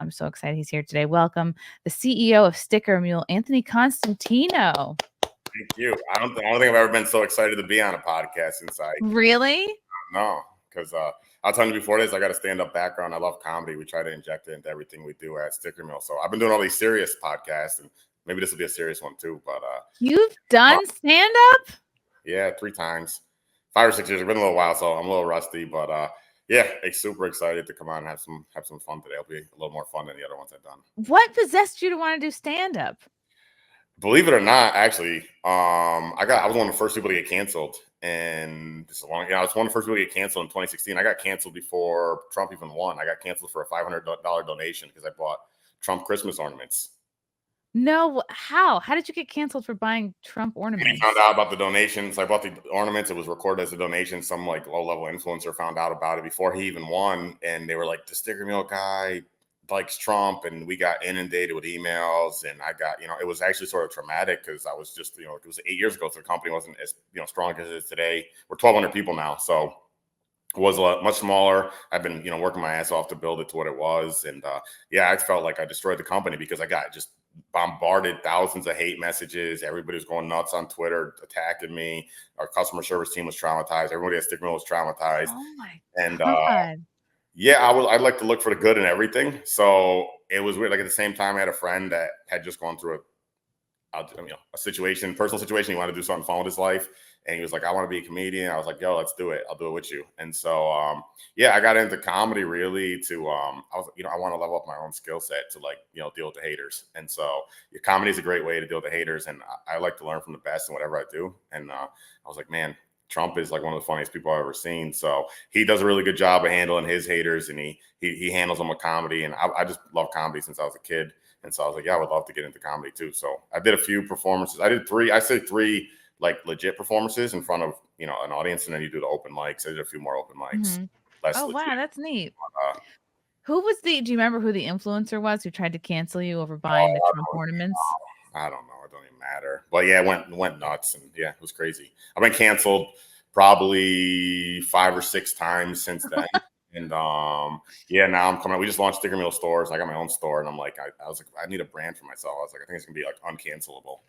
I'm so excited he's here today. Welcome, the CEO of Sticker Mule, Anthony Constantino. Thank you. I don't think I've ever been so excited to be on a podcast since I Really? No, because I'll tell you before this, I got a stand-up background. I love comedy. We try to inject it into everything we do at Sticker Mule. So I've been doing all these serious podcasts, and maybe this will be a serious one too. But you've done stand-up? Yeah, 3 times, 5 or 6 years. It's been a little while, so I'm a little rusty. But yeah, super excited to come on and have some fun today. It'll be a little more fun than the other ones I've done. What possessed you to want to do stand-up? Believe it or not, actually, I was one of the first people to get canceled, and this is long. I was one of the first people to get canceled in 2016. I got canceled before Trump even won. I got canceled for a $500 donation because I bought Trump Christmas ornaments. No, how? How did you get canceled for buying Trump ornaments? I found out about the donations. I bought the ornaments. It was recorded as a donation. Some like low-level influencer found out about it before he even won, and they were like, "The Sticker Mule guy likes Trump," and we got inundated with emails, and I got, it was actually sort of traumatic because I was just, it was 8 years ago, so the company wasn't as, strong as it is today. We're 1,200 people now, so it was a lot much smaller. I've been, working my ass off to build it to what it was, and yeah, I felt like I destroyed the company because I got just bombarded thousands of hate messages. Everybody was going nuts on Twitter, attacking me. Our customer service team was traumatized. Everybody at Sticker Mule was traumatized. Oh my and God. Yeah, I'd like to look for the good in everything. So it was weird. Like at the same time, I had a friend that had just gone through a personal situation. He wanted to do something fun with his life. And he was like, "I want to be a comedian." I was like, "Yo, let's do it. I'll do it with you." And so, yeah, I got into comedy really to, I was, I want to level up my own skill set to deal with the haters. And so comedy is a great way to deal with the haters. And I like to learn from the best in whatever I do. And I was like, man, Trump is like one of the funniest people I've ever seen. So he does a really good job of handling his haters, and he handles them with comedy. And I just love comedy since I was a kid. And so I was like, yeah, I would love to get into comedy too. So I did a few performances. I did 3 like legit performances in front of, an audience. And then you do the open mics. I did a few more open mics. Oh, wow. That's neat. Do you remember who the influencer was who tried to cancel you over buying the Trump ornaments? I don't know. It don't even matter. But yeah, it went nuts, and yeah, it was crazy. I've been canceled probably 5 or 6 times since then. And yeah, now I'm coming out. We just launched Sticker Mule stores. I got my own store, and I'm like, I was like, I need a brand for myself. I was like, I think it's gonna be like uncancelable,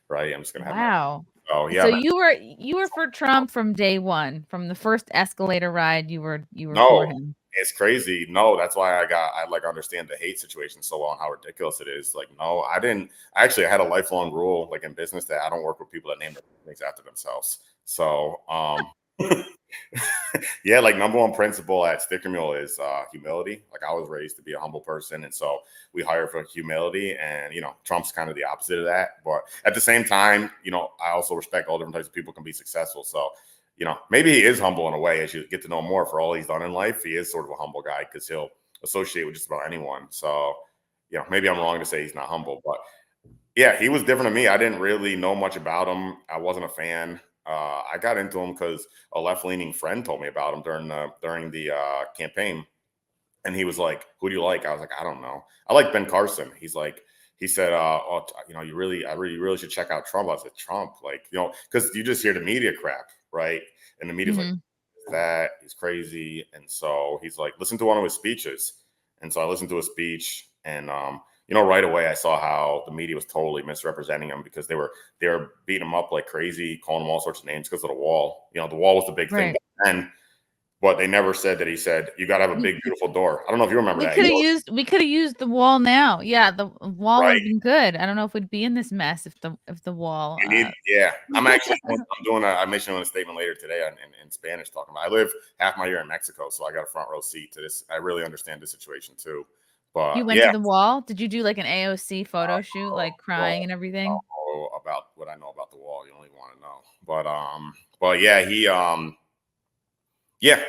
right? I'm just gonna have So you were for Trump from day one, from the first escalator ride. You were for him. It's crazy. No, that's why I like understand the hate situation so well and how ridiculous it is. Like, no, I didn't. Actually, I had a lifelong rule, like in business, that I don't work with people that name their things after themselves. So, yeah, like number one principle at Sticker Mule is humility. Like I was raised to be a humble person, and so we hire for humility. And Trump's kind of the opposite of that. But at the same time, I also respect all different types of people can be successful. So, maybe he is humble in a way as you get to know more. For all he's done in life, he is sort of a humble guy because he'll associate with just about anyone. So, maybe I'm wrong to say he's not humble, but yeah, he was different to me. I didn't really know much about him. I wasn't a fan. I got into him because a left-leaning friend told me about him during the campaign, and he was like, "Who do you like?" I was like, "I don't know. I like Ben Carson." He said, you really should check out Trump. I said, "Trump, because you just hear the media crap, right?" And the media's like, "That is crazy." And so he's like, "Listen to one of his speeches." And so I listened to his speech, and right away I saw how the media was totally misrepresenting him because they were beating him up like crazy, calling him all sorts of names because of the wall. The wall was the big thing back then. But they never said that he said, "You got to have a big, beautiful door." I don't know if you remember that. We could have used the wall now. Yeah, the wall would have been good. I don't know if we'd be in this mess if the wall. Yeah, I'm actually doing a mission on a statement later today in Spanish talking about. I live half my year in Mexico, so I got a front row seat to this. I really understand this situation too. But you went to the wall. Did you do like an AOC photo shoot, like crying and everything? About what I know about the wall, you only want to know. But yeah,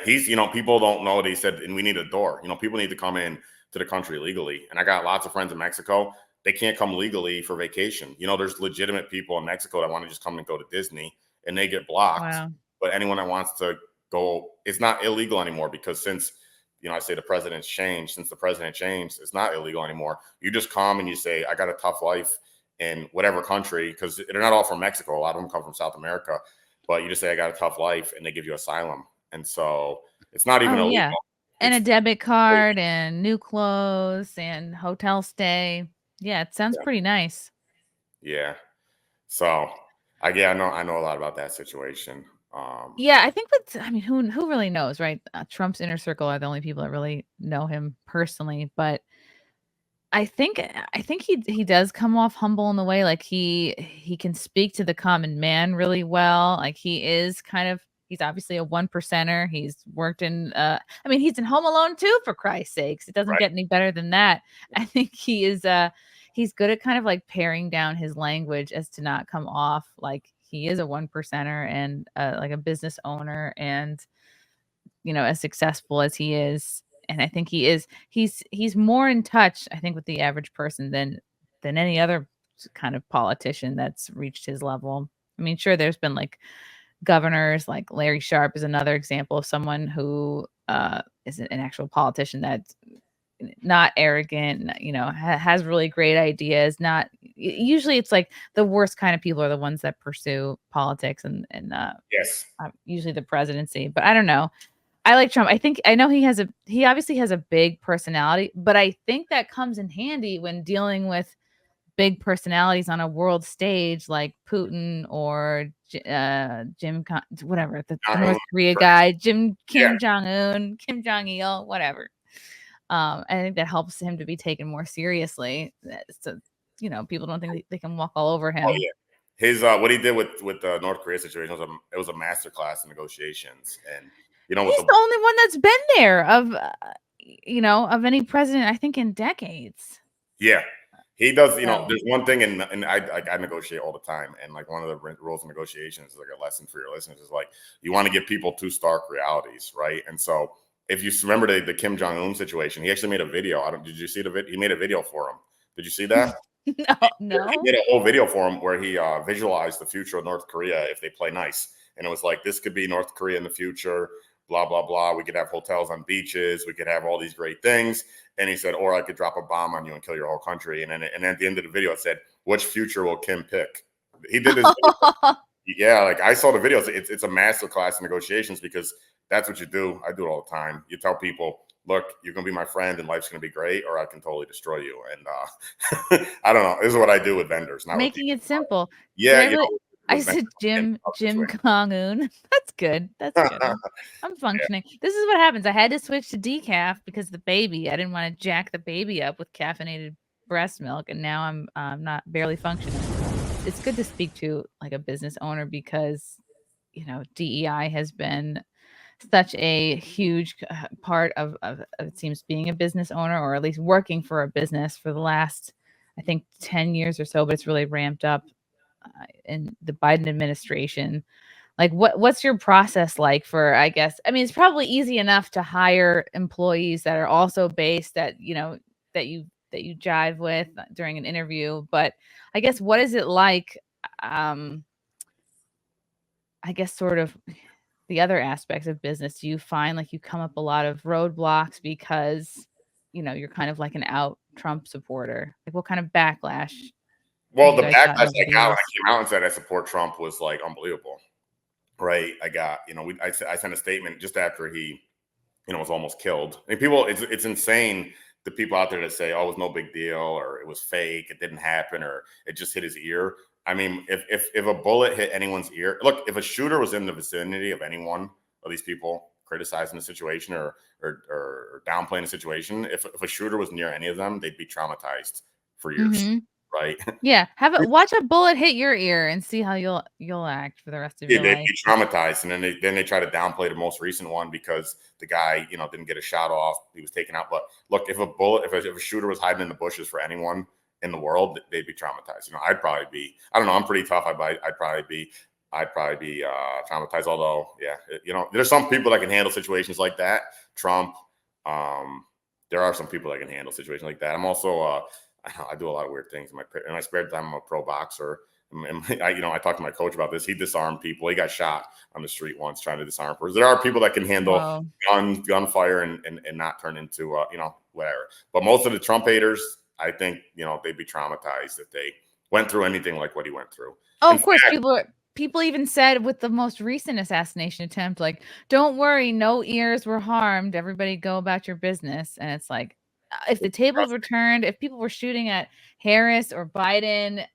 he's, people don't know that he said, and we need a door. People need to come in to the country legally. And I got lots of friends in Mexico. They can't come legally for vacation. there's legitimate people in Mexico that want to just come and go to Disney, and they get blocked. Wow. But anyone that wants to go, it's not illegal anymore because since, I say since the president changed, it's not illegal anymore. You just come and you say, I got a tough life in whatever country, because they're not all from Mexico. A lot of them come from South America. But you just say, I got a tough life, and they give you asylum. And so it's not even illegal. And a debit card and new clothes and hotel stay. Yeah, it sounds pretty nice. Yeah. So I know a lot about that situation. Yeah, I think I mean, who really knows, right? Trump's inner circle are the only people that really know him personally, but I think he does come off humble in the way, like, he can speak to the common man really well, like, he's obviously a one percenter, he's worked in, I mean, he's in Home Alone too, for Christ's sakes, it doesn't Right. get any better than that. I think he's good at kind of, like, paring down his language as to not come off like he is a one percenter and, like, a business owner and, as successful as he is. And I think he's more in touch, I think, with the average person than any other kind of politician that's reached his level. I mean, sure, there's been like governors, like Larry Sharp is another example of someone who is an actual politician that's not arrogant, has really great ideas. Not usually it's like the worst kind of people are the ones that pursue politics and Yes. usually the presidency. But I don't know. I like Trump. I know he obviously has a big personality, but I think that comes in handy when dealing with big personalities on a world stage like Putin or whatever, the North Korea guy, Kim Jong-un, Kim Jong-il, whatever. I think that helps him to be taken more seriously. So, people don't think they can walk all over him. Oh yeah. His what he did with the North Korea situation was a masterclass in negotiations, and He's the only one that's been there of any president, I think, in decades. Yeah, he does. There's one thing, and I negotiate all the time, and like one of the rules of negotiations is like a lesson for your listeners is like you want to give people two stark realities, right? And so if you remember the Kim Jong Un situation, he actually made a video. Did you see the video? He made a video for him. Did you see that? No. He made a whole video for him where he visualized the future of North Korea if they play nice, and it was like this could be North Korea in the future. Blah blah blah. We could have hotels on beaches. We could have all these great things. And he said, or I could drop a bomb on you and kill your whole country. And then at the end of the video, it said, which future will Kim pick? He did this. Yeah, like I saw the videos. It's a master class in negotiations because that's what you do. I do it all the time. You tell people, look, you're going to be my friend and life's going to be great, or I can totally destroy you. And I don't know. This is what I do with vendors. Making it simple. Yeah. I said Jim Jong-un. That's good. That's good. I'm functioning. Yeah. This is what happens. I had to switch to decaf because the baby. I didn't want to jack the baby up with caffeinated breast milk, and now I'm not barely functioning. It's good to speak to like a business owner because DEI has been such a huge part of it seems being a business owner or at least working for a business for the last I think 10 years or so, but it's really ramped up in the Biden administration. Like what's your process like for, I guess, I mean, it's probably easy enough to hire employees that are also based that that you jive with during an interview, but I guess what is it like? I guess sort of the other aspects of business. Do you find like you come up a lot of roadblocks because you're kind of like an out Trump supporter? Like what kind of backlash? Well, the backlash I got when I came out and said I support Trump was like unbelievable, right? I got, I sent a statement just after he, was almost killed. I mean, people, it's insane. The people out there that say, "Oh, it was no big deal," or "It was fake," "It didn't happen," or "It just hit his ear." I mean, if a bullet hit anyone's ear, look, if a shooter was in the vicinity of any one of these people criticizing the situation or downplaying the situation, if a shooter was near any of them, they'd be traumatized for years. Mm-hmm. Right. Yeah. Watch a bullet hit your ear and see how you'll act for the rest of your life. They'd be traumatized. And then they try to downplay the most recent one because the guy, didn't get a shot off. He was taken out. But look, if a shooter was hiding in the bushes for anyone in the world, they'd be traumatized. I'd probably be, I don't know, I'm pretty tough. I'd probably be traumatized. Although, yeah, there's some people that can handle situations like that. Trump, there are some people that can handle situations like that. I'm also, I do a lot of weird things in my spare time. I'm a pro boxer. And I talked to my coach about this. He disarmed people. He got shot on the street once trying to disarm person. There are people that can handle gunfire and not turn into whatever. But most of the Trump haters, I think they'd be traumatized if they went through anything like what he went through. Oh, of course, people even said with the most recent assassination attempt, like, don't worry, no ears were harmed. Everybody go about your business. And it's like, if the tables were turned, if people were shooting at Harris or Biden,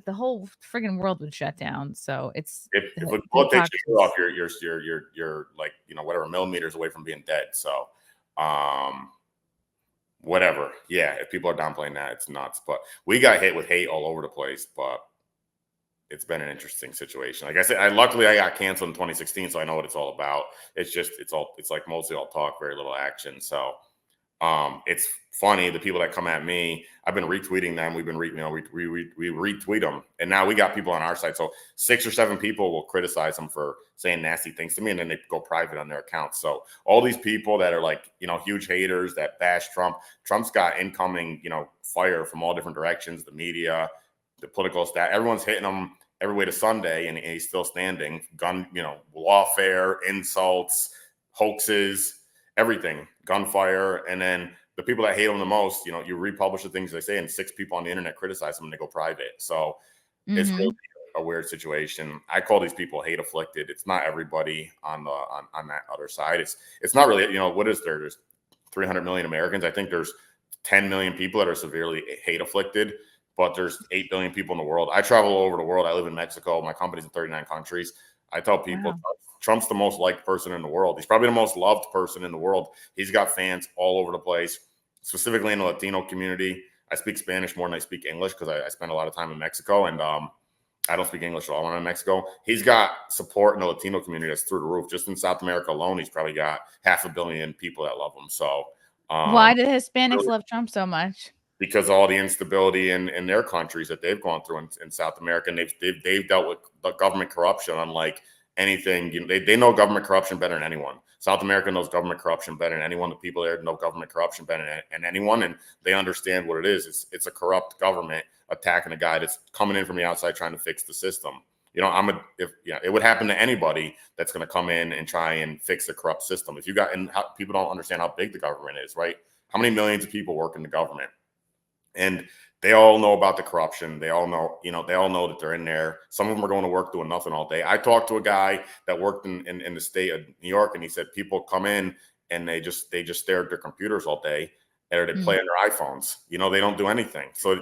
the whole friggin' world would shut down. So it's if a bullet takes your ear off, you're like, you know, whatever, millimeters away from being dead. So, whatever. Yeah, if people are downplaying that, it's nuts. But we got hit with hate all over the place. But it's been an interesting situation. Like I said, luckily I got canceled in 2016, so I know what it's all about. It's just it's like mostly all talk, very little action. So it's funny, the people that come at me, I've been retweeting them. We've been we retweet them, and now we got people on our side. So 6 or 7 people will criticize them for saying nasty things to me, and then they go private on their accounts. So all these people that are like, you know, huge haters that bash Trump, Trump's got incoming, you know, fire from all different directions, the media, the political staff, everyone's hitting him every way to Sunday, and he's still standing. Gun, you know, lawfare, insults, hoaxes, everything, gunfire. And then the people that hate him the most, you know, you republish the things they say, and 6 people on the internet criticize them and they go private. So it's really a weird situation. I call these people hate afflicted. It's not everybody on that other side. It's not really, you know, what is there? There's 300 million Americans. I think there's 10 million people that are severely hate afflicted, but there's 8 billion people in the world. I travel all over the world. I live in Mexico. My company's in 39 countries. I tell people, Trump's the most liked person in the world. He's probably the most loved person in the world. He's got fans all over the place, specifically in the Latino community. I speak Spanish more than I speak English because I spend a lot of time in Mexico, and I don't speak English at all when I'm in Mexico. He's got support in the Latino community that's through the roof. Just in South America alone, he's probably got 500 million people that love him. So why do Hispanics love Trump so much? Because all the instability in their countries that they've gone through in South America, and they've dealt with the government corruption unlike anything. You know, they know government corruption better than anyone. South America knows government corruption better than anyone. The people there know government corruption better than anyone, and they understand what it is. It's a corrupt government attacking a guy that's coming in from the outside trying to fix the system. You know, it would happen to anybody that's going to come in and try and fix a corrupt system. If you got, and people don't understand how big the government is, right? How many millions of people work in the government? And they all know about the corruption. They all know, you know, they all know that they're in there. Some of them are going to work doing nothing all day. I talked to a guy that worked in the state of New York, and he said people come in and they just stare at their computers all day, or they play on their iPhones. You know, they don't do anything. So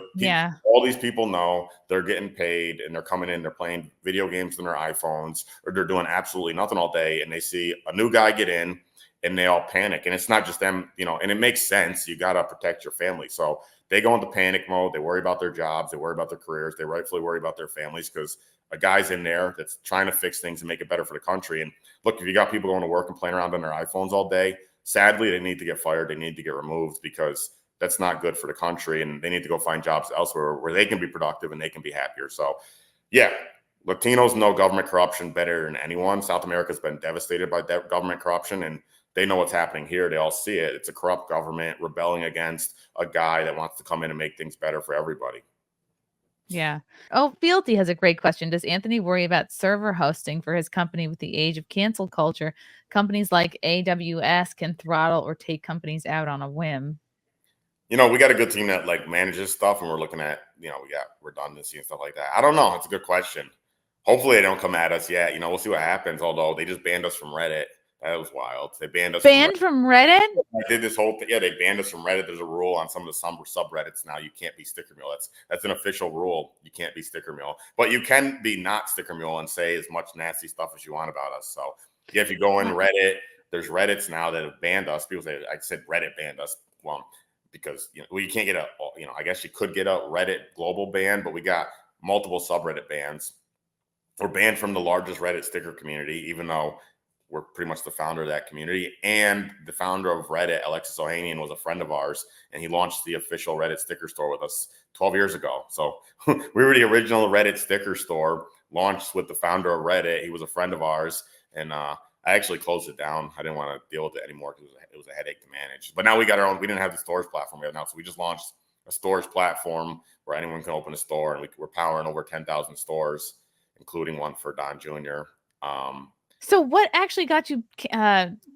all these people know they're getting paid, and they're coming in, they're playing video games on their iPhones, or they're doing absolutely nothing all day, and they see a new guy get in, and they all panic. And it's not just them, you know, and it makes sense. You got to protect your family. So they go into panic mode. They worry about their jobs. They worry about their careers. They rightfully worry about their families because a guy's in there that's trying to fix things and make it better for the country. And look, if you got people going to work and playing around on their iPhones all day, sadly, they need to get fired. They need to get removed because that's not good for the country. And they need to go find jobs elsewhere where they can be productive and they can be happier. So, yeah, Latinos know government corruption better than anyone. South America has been devastated by government corruption, and they know what's happening here. They all see it. It's a corrupt government rebelling against a guy that wants to come in and make things better for everybody. Yeah. Oh, Fealty has a great question. Does Anthony worry about server hosting for his company with the age of cancel culture? Companies like AWS can throttle or take companies out on a whim. You know, we got a good team that like manages stuff, and we're looking at, you know, we got redundancy and stuff like that. I don't know. It's a good question. Hopefully they don't come at us yet. You know, we'll see what happens. Although they just banned us from Reddit. That was wild. They banned us from Reddit. I did this whole thing. Yeah, they banned us from Reddit. There's a rule on some of the subreddits now. You can't be Sticker Mule. That's an official rule. You can't be Sticker Mule, but you can be not Sticker Mule and say as much nasty stuff as you want about us. So yeah, if you go in Reddit, there's Reddits now that have banned us. People say, I said Reddit banned us. Well, because you can't get I guess you could get a Reddit global ban, but we got multiple subreddit bans. We're banned from the largest Reddit sticker community, even though we're pretty much the founder of that community. And the founder of Reddit, Alexis Ohanian, was a friend of ours, and he launched the official Reddit sticker store with us 12 years ago. So we were the original Reddit sticker store, launched with the founder of Reddit. He was a friend of ours, and I actually closed it down. I didn't want to deal with it anymore because it was a headache to manage. But now we got our own. We didn't have the storage platform we have now, so we just launched a storage platform where anyone can open a store, and we're powering over 10,000 stores, including one for Don Jr. So what actually got you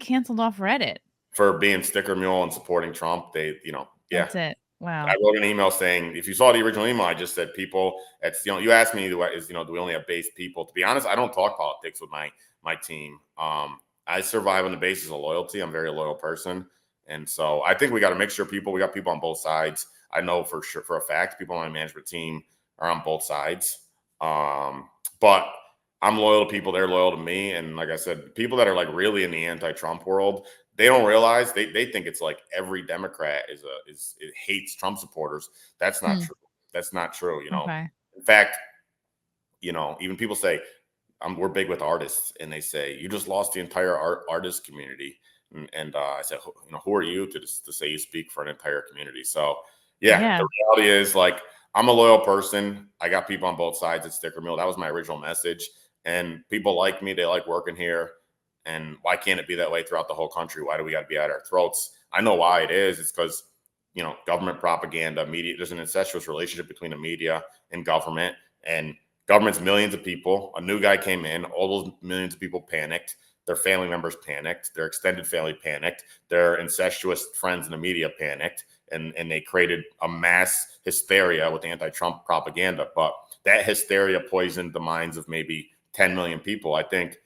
canceled off Reddit? For being Sticker Mule and supporting Trump. They, yeah. That's it. Wow. I wrote an email saying, if you saw the original email, I just said people. It's you asked me, do we only have base people? To be honest, I don't talk politics with my team. I survive on the basis of loyalty. I'm a very loyal person, and so I think we got a mixture of people. We got people on both sides. I know for sure, for a fact, people on my management team are on both sides. But I'm loyal to people. They're loyal to me. And like I said, people that are like really in the anti-Trump world, they don't realize they think it's like every Democrat it hates Trump supporters. That's not true. That's not true. Okay. In fact, even people say we're big with artists, and they say you just lost the entire artist community. And I said, who are you to say you speak for an entire community? So yeah, the reality is like I'm a loyal person. I got people on both sides at Sticker Mule. That was my original message, and people like me. They like working here. And why can't it be that way throughout the whole country? Why do we got to be at our throats? I know why it is. It's because, government propaganda, media, there's an incestuous relationship between the media and government's millions of people. A new guy came in, all those millions of people panicked. Their family members panicked. Their extended family panicked. Their incestuous friends in the media panicked. And they created a mass hysteria with anti-Trump propaganda. But that hysteria poisoned the minds of maybe 10 million people. I think,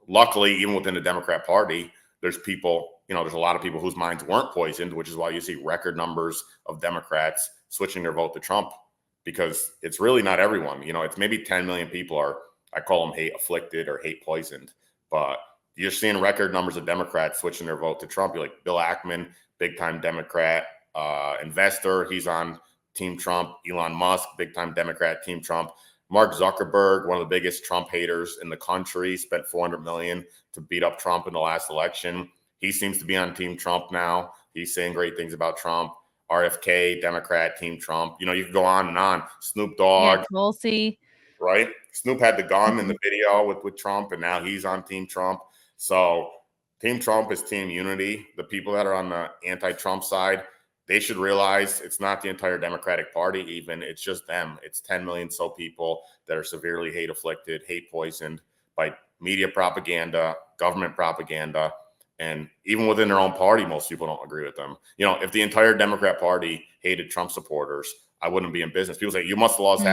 luckily, even within the Democrat Party, there's people, there's a lot of people whose minds weren't poisoned, which is why you see record numbers of Democrats switching their vote to Trump, because it's really not everyone. It's maybe 10 million people I call them hate afflicted or hate poisoned, but you're seeing record numbers of Democrats switching their vote to Trump. You're like Bill Ackman, big time Democrat investor. He's on Team Trump. Elon Musk, big time Democrat, Team Trump. Mark Zuckerberg, one of the biggest Trump haters in the country, spent $400 million to beat up Trump in the last election. He seems to be on Team Trump now. He's saying great things about Trump. RFK, Democrat, Team Trump. You can go on and on. Snoop Dogg. Yeah, Tulsi. Right? Snoop had the gun in the video with Trump, and now he's on Team Trump. So Team Trump is team unity. The people that are on the anti-Trump side, they should realize it's not the entire Democratic Party even. It's just them. It's 10 million so people that are severely hate afflicted, hate poisoned by media propaganda, government propaganda. And even within their own party, most people don't agree with them. If the entire Democrat Party hated Trump supporters, I wouldn't be in business. People say, you must have lost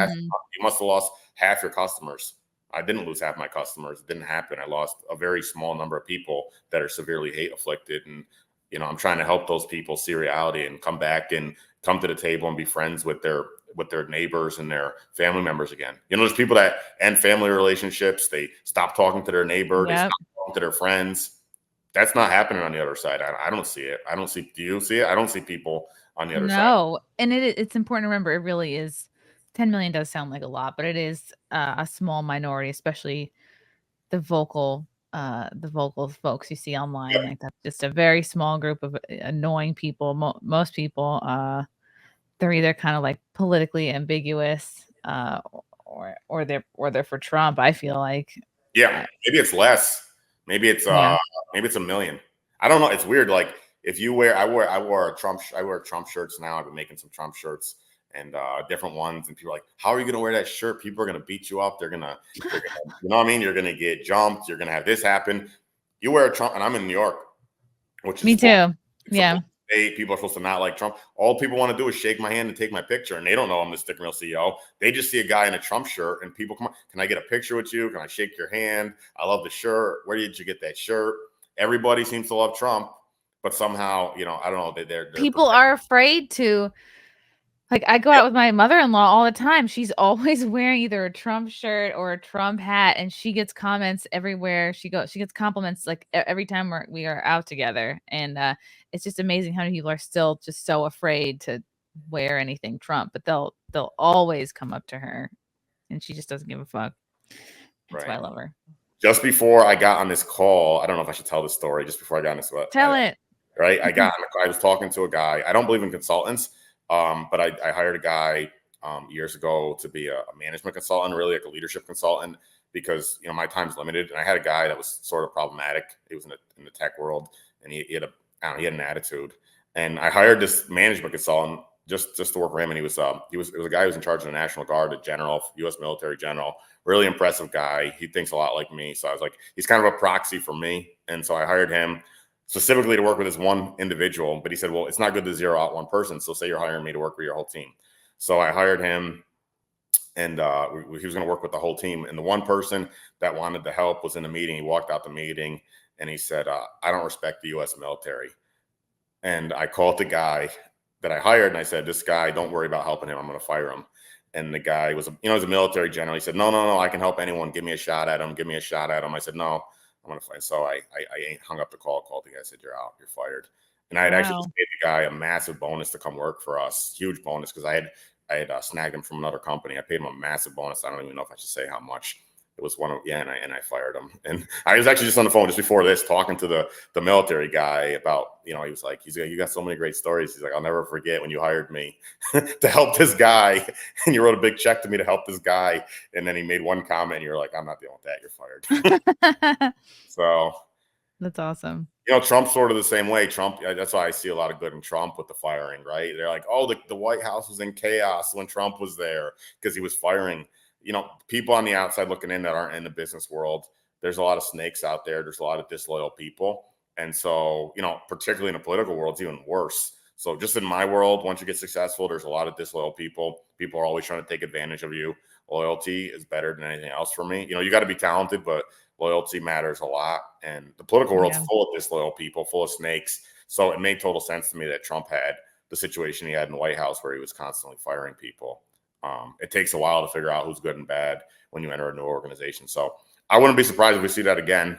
half your customers. I didn't lose half my customers. It didn't happen. I lost a very small number of people that are severely hate afflicted. And I'm trying to help those people see reality and come back and come to the table and be friends with their neighbors and their family members again. There's people that end family relationships. They stop talking to their neighbor. They stop talking to their friends. That's not happening on the other side. I don't see it. Do you see it? I don't see people on the other side. No, and it's important to remember. It really is. 10 million does sound like a lot, but it is a small minority, especially the vocal folks you see online. Like that's just a very small group of annoying people. Most people, they're either kind of like politically ambiguous, or they're for Trump. I feel like. Yeah, maybe it's less. Maybe it's maybe it's a million. I don't know. It's weird. Like if you I wear Trump shirts now. I've been making some Trump shirts and different ones, and people are like, how are you going to wear that shirt? People are going to beat you up. They're gonna you know what I mean? You're going to get jumped. You're going to have this happen. You wear a Trump, and I'm in New York, which is me too. Yeah. People are supposed to not like Trump. All people want to do is shake my hand and take my picture, and they don't know I'm the Sticker Mill CEO. They just see a guy in a Trump shirt, and people come on. Can I get a picture with you? Can I shake your hand? I love the shirt. Where did you get that shirt? Everybody seems to love Trump, but somehow, I don't know. They're people are afraid to. Like, I go out with my mother-in-law all the time. She's always wearing either a Trump shirt or a Trump hat, and she gets comments everywhere she goes. She gets compliments like every time we are out together, and it's just amazing how many people are still just so afraid to wear anything Trump. But they'll always come up to her, and she just doesn't give a fuck. That's why I love her. Just before I got on this call, I don't know if I should tell this story. Just before I got on this, tell it. Right, I was talking to a guy. I don't believe in consultants. But I hired a guy years ago to be a management consultant, really like a leadership consultant, because my time's limited. And I had a guy that was sort of problematic. He was in the tech world, and he had an attitude. And I hired this management consultant just to work for him. And it was a guy who was in charge of the National Guard, a general, U.S. military general, really impressive guy. He thinks a lot like me. So I was like, he's kind of a proxy for me. And so I hired him. specifically to work with this one individual. But he said, well, it's not good to zero out one person. So say you're hiring me to work with your whole team. So I hired him, and he was going to work with the whole team. And the one person that wanted to help was in the meeting. He walked out the meeting and he said, I don't respect the U.S. military. And I called the guy that I hired and I said, this guy, don't worry about helping him. I'm going to fire him. And the guy was, was a military general. He said, no, I can help anyone. Give me a shot at him. Give me a shot at him. I said, no, I'm going to fight. So I hung up the call, called the guy, said, you're out, you're fired. And I had actually just paid the guy a massive bonus to come work for us, huge bonus, because I had snagged him from another company. I paid him a massive bonus. I don't even know if I should say how much. It was and I fired him. And I was actually just on the phone just before this talking to the military guy about, he was like, you got so many great stories. He's like, I'll never forget when you hired me to help this guy and you wrote a big check to me to help this guy. And then he made one comment and you're like, I'm not dealing with that. You're fired. So that's awesome. Trump's sort of the same way. Trump, that's why I see a lot of good in Trump with the firing, right? They're like, oh, the White House was in chaos when Trump was there because he was firing people on the outside looking in that aren't in the business world. There's a lot of snakes out there. There's a lot of disloyal people. And so, particularly in the political world, it's even worse. So just in my world, once you get successful, there's a lot of disloyal people. People are always trying to take advantage of you. Loyalty is better than anything else for me. You got to be talented, but loyalty matters a lot. And the political world's full of disloyal people, full of snakes. So it made total sense to me that Trump had the situation he had in the White House where he was constantly firing people. It takes a while to figure out who's good and bad when you enter a new organization. So I wouldn't be surprised if we see that again.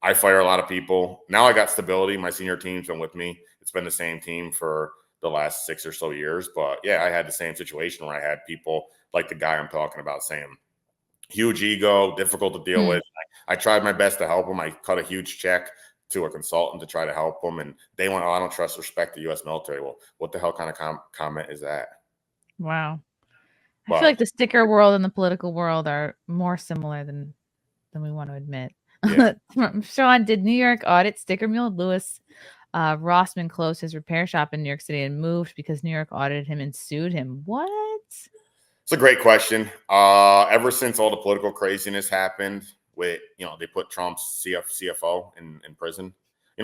I fire a lot of people. Now I got stability. My senior team's been with me. It's been the same team for the last 6 or so years. But yeah, I had the same situation where I had people like the guy I'm talking about saying, huge ego, difficult to deal with. I tried my best to help him. I cut a huge check to a consultant to try to help him. And they went, oh, I don't trust, respect the U.S. military. Well, what the hell kind of comment is that? Wow. I feel like the sticker world and the political world are more similar than we want to admit. Yeah. Sean, did New York audit Sticker Mule? Louis Rossman closed his repair shop in New York City and moved because New York audited him and sued him. What? It's a great question. Ever since all the political craziness happened with, they put Trump's CFO in prison.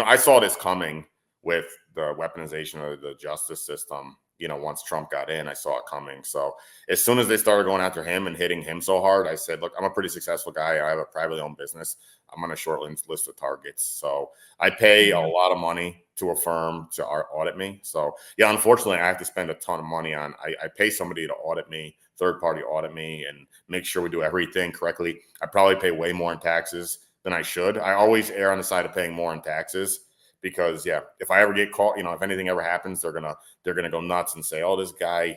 I saw this coming with the weaponization of the justice system. Once Trump got in, I saw it coming. So as soon as they started going after him and hitting him so hard, I said, look, I'm a pretty successful guy. I have a privately owned business. I'm on a short list of targets. So I pay a lot of money to a firm to audit me. So yeah, unfortunately, I have to spend a ton of money on, I pay somebody to audit me, third party audit me, and make sure we do everything correctly. I probably pay way more in taxes than I should. I always err on the side of paying more in taxes. Because if I ever get caught, if anything ever happens, they're gonna go nuts and say, "Oh, this guy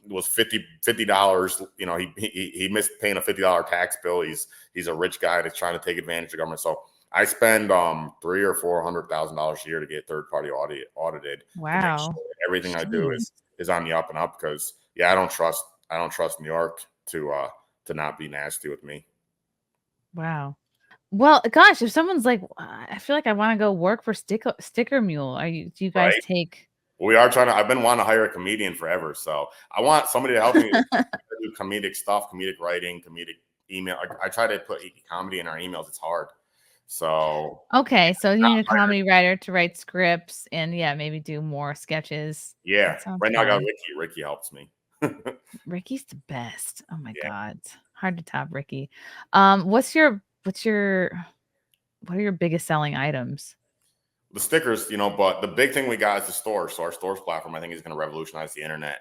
was $50. He missed paying a $50 tax bill. He's a rich guy that's trying to take advantage of government." So I spend $300,000 or $400,000 a year to get third party audited. Wow, sure everything I do is on the up and up. Because I don't trust New York to not be nasty with me. Wow. Well, gosh, if someone's like, I feel like I want to go work for Sticker Mule. Do you guys take? We are trying to. I've been wanting to hire a comedian forever, so I want somebody to help me do comedic stuff, comedic writing, comedic email. I try to put comedy in our emails. It's hard. So okay, so you need a comedy writer to write scripts and maybe do more sketches. Yeah, right now I got Ricky. Ricky helps me. Ricky's the best. Oh my God, hard to top Ricky. What are your biggest selling items? The stickers, but the big thing we got is the store. So our stores platform, I think, is going to revolutionize the internet,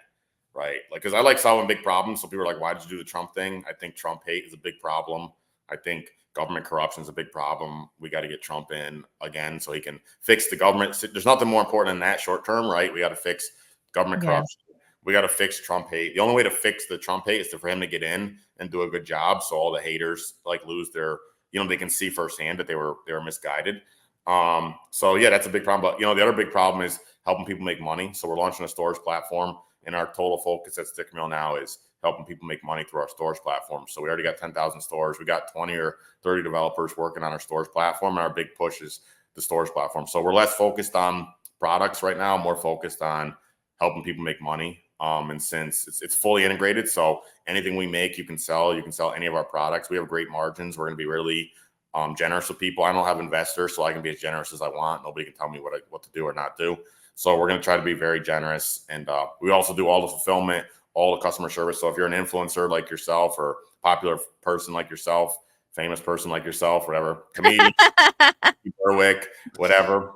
right? Like, because I like solving big problems. So people are like, why did you do the Trump thing? I think Trump hate is a big problem. I think government corruption is a big problem. We got to get Trump in again so he can fix the government. There's nothing more important than that short term, right? We got to fix government corruption. We got to fix Trump hate. The only way to fix the Trump hate is for him to get in and do a good job. So all the haters lose their, they can see firsthand that they were misguided. So that's a big problem. But the other big problem is helping people make money. So we're launching a stores platform, and our total focus at Sticker Mule now is helping people make money through our stores platform. So we already got 10,000 stores. We got 20 or 30 developers working on our stores platform. And our big push is the stores platform. So we're less focused on products right now, more focused on helping people make money. And since it's fully integrated, so anything we make, you can sell any of our products. We have great margins. We're going to be really generous with people. I don't have investors, so I can be as generous as I want. Nobody can tell me what to do or not do. So we're going to try to be very generous. And we also do all the fulfillment, all the customer service. So if you're an influencer like yourself or popular person like yourself, famous person like yourself, whatever, comedian, Berwick, whatever,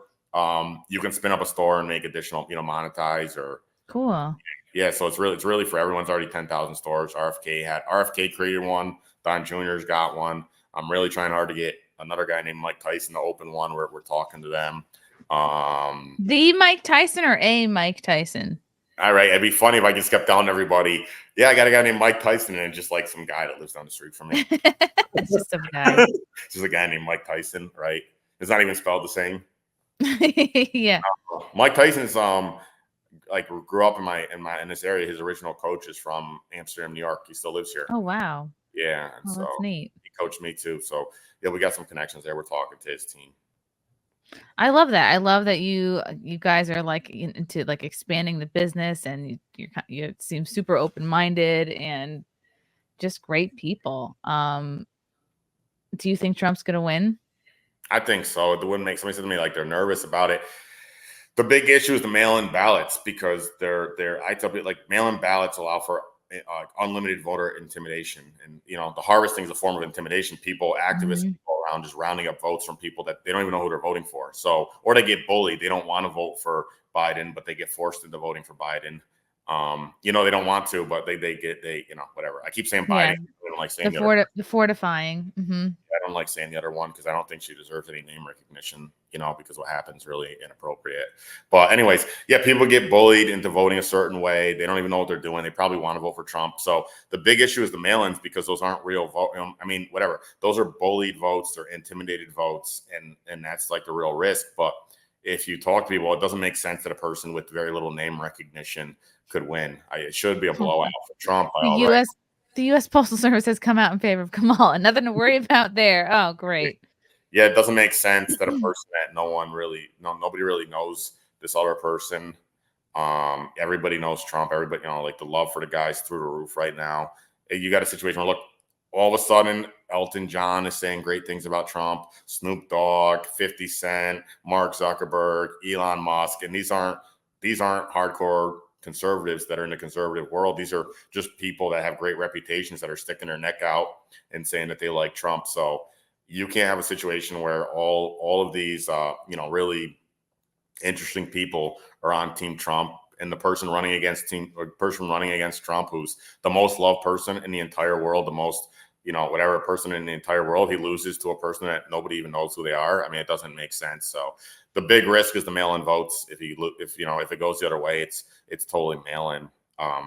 you can spin up a store and make additional, monetize or cool. Yeah, so it's really for everyone's already 10,000 stores. RFK created one. Don Jr.'s got one. I'm really trying hard to get another guy named Mike Tyson to open one. We're talking to them. The Mike Tyson or a Mike Tyson? All right, it'd be funny if I just kept telling everybody, yeah, I got a guy named Mike Tyson, and just like some guy that lives down the street from me. It's just some guy. It's just a guy named Mike Tyson, right? It's not even spelled the same. Yeah. Mike Tyson's like grew up in this area. His original coach is from Amsterdam, New York. He still lives here. Oh wow. Yeah, Oh, so that's neat. he coached me too. So yeah, we got some connections there. We're talking to his team. I love that. I love that you guys are like into like expanding the business, and you seem super open minded and just great people. Do you think Trump's gonna win? I think so. It wouldn't make somebody said to me like they're nervous about it. The big issue is the mail-in ballots because I tell people like mail-in ballots allow for unlimited voter intimidation, and the harvesting is a form of intimidation. Activists go around just rounding up votes from people that they don't even know who they're voting for. So, or they get bullied. They don't want to vote for Biden, but they get forced into voting for Biden. They don't want to, but they whatever. I keep saying Biden. Yeah. I don't like saying the fortifying. I don't like saying the other one because I don't think she deserves any name recognition, because what happens is really inappropriate. But anyways, yeah, people get bullied into voting a certain way. They don't even know what they're doing. They probably want to vote for Trump. So the big issue is the mail-ins because those aren't real votes. Whatever. Those are bullied votes. They're intimidated votes. And that's like the real risk. But if you talk to people, it doesn't make sense that a person with very little name recognition could win. It should be a blowout for Trump. The U.S. Postal Service has come out in favor of Kamala. Nothing to worry about there. Oh, great. Yeah, it doesn't make sense that a person that nobody really knows this other person. Everybody knows Trump. Everybody, like the love for the guy's through the roof right now. You got a situation where, look, all of a sudden, Elton John is saying great things about Trump, Snoop Dogg, 50 Cent, Mark Zuckerberg, Elon Musk, and these aren't hardcore conservatives that are in the conservative world. These are just people that have great reputations that are sticking their neck out and saying that they like Trump. So you can't have a situation where all of these really interesting people are on Team Trump, and the person running against Trump, who's the most loved person in the entire world, the most whatever person in the entire world, he loses to a person that nobody even knows who they are. I mean, it doesn't make sense. So the big risk is the mail-in votes. If it goes the other way, it's totally mail-in.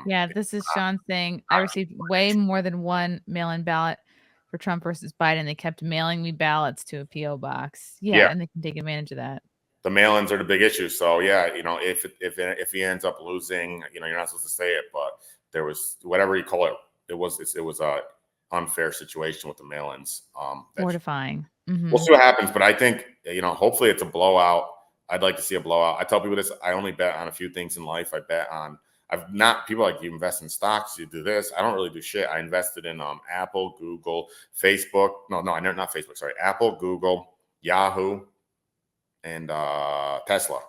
Yeah, this is Sean saying I received way more than one mail-in ballot for Trump versus Biden. They kept mailing me ballots to a PO box. Yeah, and they can take advantage of that. The mail-ins are the big issue. So yeah, if he ends up losing, you're not supposed to say it, but there was whatever you call it. It was a unfair situation with the mail-ins. Mortifying. We'll see what happens, but I think hopefully it's a blowout. I'd like to see a blowout. I tell people this. I only bet on a few things in life. People like, you invest in stocks, you do this. I don't really do shit. I invested in Apple, Google, Facebook. No, not Facebook. Sorry, Apple, Google, Yahoo, and Tesla.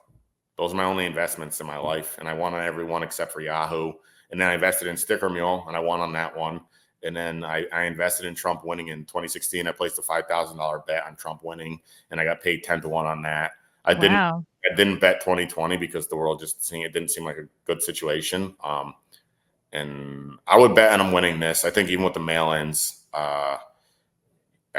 Those are my only investments in my life, and I won on every one except for Yahoo. And then I invested in Sticker Mule, and I won on that one. And then I invested in Trump winning in 2016. I placed a $5,000 bet on Trump winning, and I got paid 10-1 on that. I didn't bet 2020 because the world it didn't seem like a good situation. And I would bet on him winning this. I think even with the mail-ins, I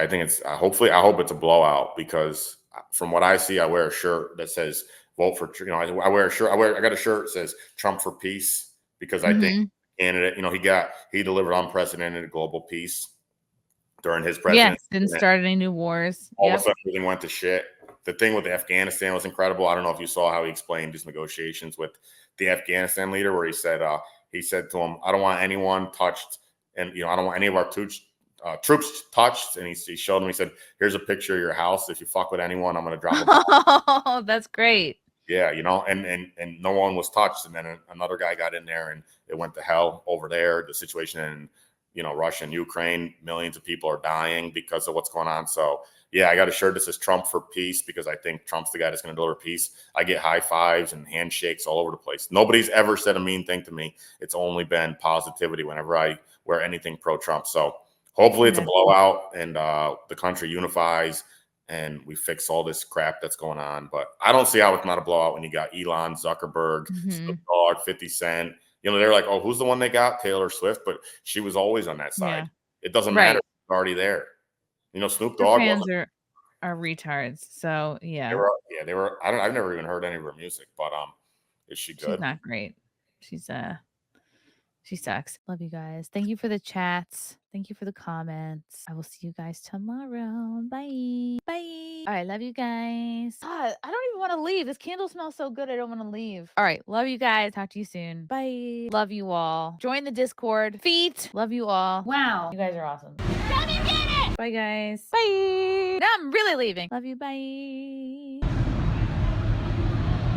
think I hope it's a blowout, because from what I see, I wear a shirt that says vote for, I wear a shirt. I got a shirt that says Trump for peace, because I think candidate, he delivered unprecedented global peace during his presidency. Yes, didn't start any new wars. All of a sudden, everything went to shit. The thing with Afghanistan was incredible. I don't know if you saw how he explained his negotiations with the Afghanistan leader, where he said to him, I don't want anyone touched, and I don't want any of our troops touched. And he showed him. He said, "Here's a picture of your house. If you fuck with anyone, I'm going to drop a bomb." Oh, that's great. Yeah, and no one was touched. And then another guy got in there, and it went to hell over there. The situation in Russia and Ukraine. Millions of people are dying because of what's going on. So yeah, I got a shirt that says Trump for peace because I think Trump's the guy that's going to deliver peace. I get high fives and handshakes all over the place. Nobody's ever said a mean thing to me. It's only been positivity whenever I wear anything pro-Trump. So hopefully it's a blowout and the country unifies and we fix all this crap that's going on. But I don't see how it's not a blowout when you got Elon, Zuckerberg, Snoop Dogg, 50 Cent. They're like, oh, who's the one they got? Taylor Swift. But she was always on that side. It doesn't matter. She's already there. Snoop Dogg. Fans are retards. So yeah. They were. I've never even heard any of her music, but is she good? She's not great. She sucks. Love you guys. Thank you for the chats. Thank you for the comments. I will see you guys tomorrow. Bye. Bye. All right. Love you guys. God, I don't even want to leave. This candle smells so good. I don't want to leave. All right. Love you guys. Talk to you soon. Bye. Love you all. Join the Discord. Feet. Love you all. Wow. You guys are awesome. Come and get it. Bye, guys. Bye. Now I'm really leaving. Love you. Bye.